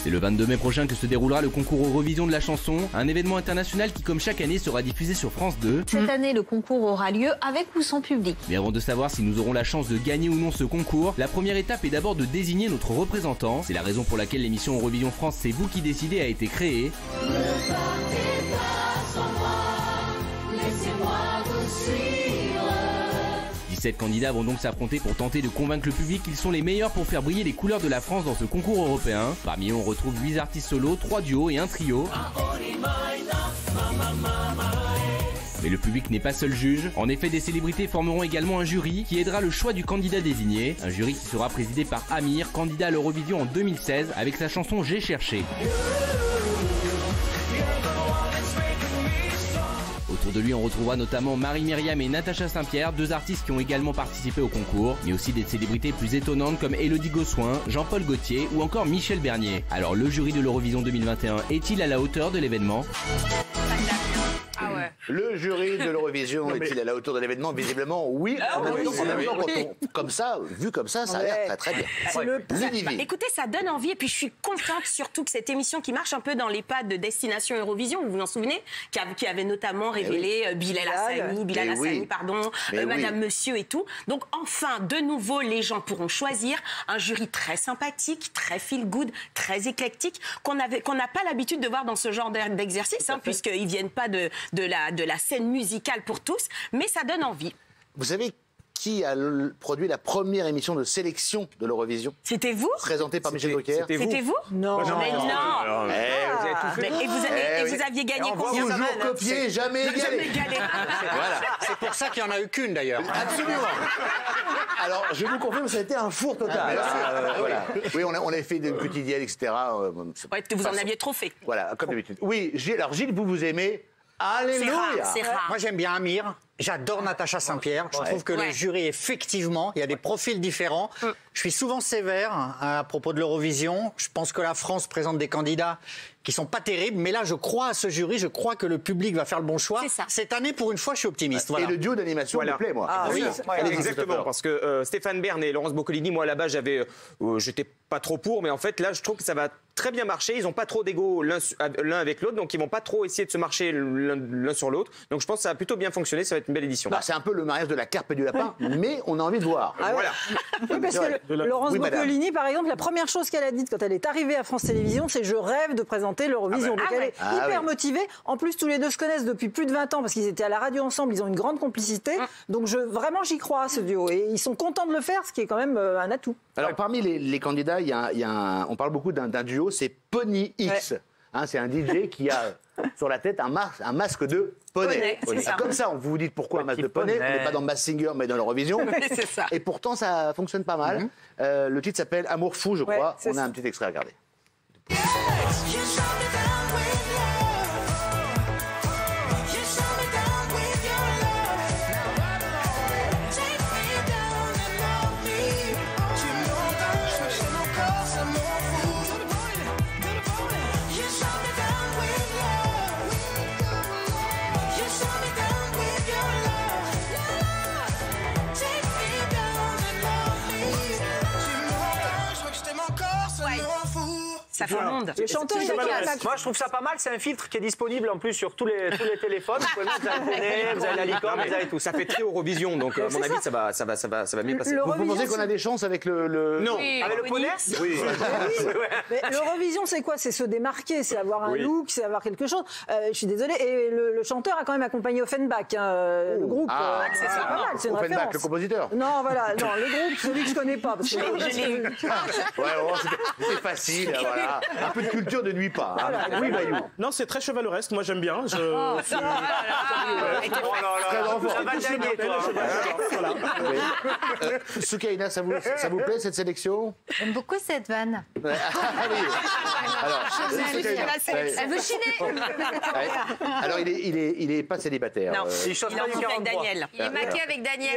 C'est le 22 mai prochain que se déroulera le concours Eurovision de la chanson, un événement international qui, comme chaque année, sera diffusé sur France 2. Cette année, le concours aura lieu avec ou sans public. Mais avant de savoir si nous aurons la chance de gagner ou non ce concours, la première étape est d'abord de désigner notre représentant. C'est la raison pour laquelle l'émission Eurovision France C'est vous qui décidez a été créée. Ne partez pas sans moi, laissez-moi vous suivre. 17 candidats vont donc s'affronter pour tenter de convaincre le public qu'ils sont les meilleurs pour faire briller les couleurs de la France dans ce concours européen. Parmi eux, on retrouve 8 artistes solos, 3 duos et un trio. Mais le public n'est pas seul juge. En effet, des célébrités formeront également un jury qui aidera le choix du candidat désigné. Un jury qui sera présidé par Amir, candidat à l'Eurovision en 2016 avec sa chanson J'ai cherché. Autour de lui, on retrouvera notamment Marie-Myriam et Natacha Saint-Pierre, 2 artistes qui ont également participé au concours, mais aussi des célébrités plus étonnantes comme Élodie Gossuin, Jean-Paul Gaultier ou encore Michel Bernier. Alors le jury de l'Eurovision 2021 est-il à la hauteur de l'événement ? Ah ouais. Le jury de l'Eurovision est-il à la hauteur de l'événement? Visiblement, oui. En même temps, vu comme ça, ça a l'air très très bien. Écoutez, ça donne envie et puis je suis contente surtout que cette émission qui marche un peu dans les pas de Destination Eurovision, vous vous en souvenez, qui avait notamment révélé Bilal Hassani, Madame Monsieur et tout. Donc enfin, de nouveau, les gens pourront choisir un jury très sympathique, très feel good, très éclectique, qu'on n'a pas l'habitude de voir dans ce genre d'exercice, puisqu'ils viennent pas de la scène musicale pour tous, mais ça donne envie. Vous savez qui a produit la première émission de sélection de l'Eurovision? C'était vous? Présentée par Michel Drucker. C'était vous? Non. Mais non. Vous avez tout fait. Et vous aviez gagné combien? Toujours copié, jamais égalé. Voilà. C'est pour ça qu'il n'y en a eu qu'une d'ailleurs. Absolument. Alors, je vous confirme, ça a été un four total. Voilà. Oui, on a fait des petits dièles, etc. Vous en aviez trop fait. Voilà, comme d'habitude. Oui, alors Gilles, vous aimez? Alléluia. C'est rare. Moi j'aime bien Amir, j'adore Natacha Saint-Pierre, je trouve que le jury effectivement, il y a des profils différents. Je suis souvent sévère à propos de l'Eurovision, je pense que la France présente des candidats qui sont pas terribles, mais là je crois à ce jury, je crois que le public va faire le bon choix. Cette année pour une fois je suis optimiste. Voilà. Et le duo d'animation me plaît moi. Ah, oui, exactement, parce que Stéphane Bern et Laurence Boccolini, moi là-bas j'étais pas trop pour, mais en fait là je trouve que ça va très bien marcher, ils ont pas trop d'ego l'un avec l'autre, donc ils vont pas trop essayer de se marcher l'un sur l'autre, donc je pense que ça va plutôt bien fonctionner, ça va être une belle édition. C'est un peu le mariage de la carpe et du lapin, mais on a envie de voir. Voilà. Oui, parce que Laurence Boccolini, par exemple, la première chose qu'elle a dite quand elle est arrivée à France Télévisions, c'est « je rêve de présenter l'Eurovision ». Donc elle est hyper motivée. En plus, tous les deux se connaissent depuis plus de 20 ans parce qu'ils étaient à la radio ensemble, ils ont une grande complicité. Donc vraiment, j'y crois à ce duo. Et ils sont contents de le faire, ce qui est quand même un atout. Alors parmi les candidats, on parle beaucoup d'un duo, c'est Pony X. C'est un DJ qui a sur la tête un masque de poney. Comme ça, vous vous dites pourquoi un masque de poney? On n'est pas dans Masked Singer, mais dans l'Eurovision. Et pourtant, ça fonctionne pas mal. Le titre s'appelle Amour fou, je crois. On a un petit extrait à regarder. Ça fait un monde. Le chanteur, moi, je trouve ça pas mal. C'est un filtre qui est disponible en plus sur tous les téléphones. Vous pouvez mettre la poney, vous avez la licorne, vous avez tout. Ça fait très Eurovision, donc à mon avis, ça va bien passer. Vous pensez qu'on a des chances avec le... Non. Oui, avec le poney? Oui. Mais l'Eurovision, c'est quoi? C'est se démarquer, c'est avoir un look, c'est avoir quelque chose. Je suis désolée. Et le chanteur a quand même accompagné Offenbach, le groupe. C'est pas mal, c'est une référence. Offenbach, le compositeur. Non, voilà. Non, le groupe, celui que je connais pas. Parce que je l'ai eu. C'était facile, voilà. Un peu de culture ne nuit pas. Oui, Bayou. Non, c'est très chevaleresque. Moi, j'aime bien. Ça va gagner, toi. Soukaina, ça vous plaît cette sélection? J'aime beaucoup cette vanne. Alors, elle veut chiner. alors il est pas célibataire. Non, il est en couple avec Daniel. Il est maqué avec Daniel.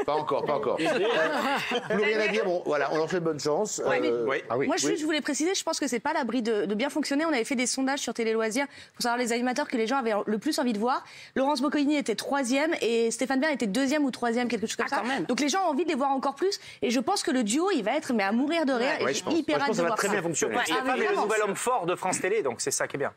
Pas encore. Plus rien à dire. Bon, voilà, on leur fait bonne chance. Moi, je voulais préciser je pense que c'est pas à l'abri de bien fonctionner. On avait fait des sondages sur Télé Loisirs pour savoir les animateurs que les gens avaient le plus envie de voir. Laurence Boccolini était 3e et Stéphane Bern était 2e ou 3e, quelque chose comme ça. Donc les gens ont envie de les voir encore plus. Et je pense que le duo, il va être à mourir de rire. Et j'ai hyper hâte de voir ça. Ça va très bien fonctionner. Stéphane est le nouvel homme fort de France Télé, donc c'est ça qui est bien.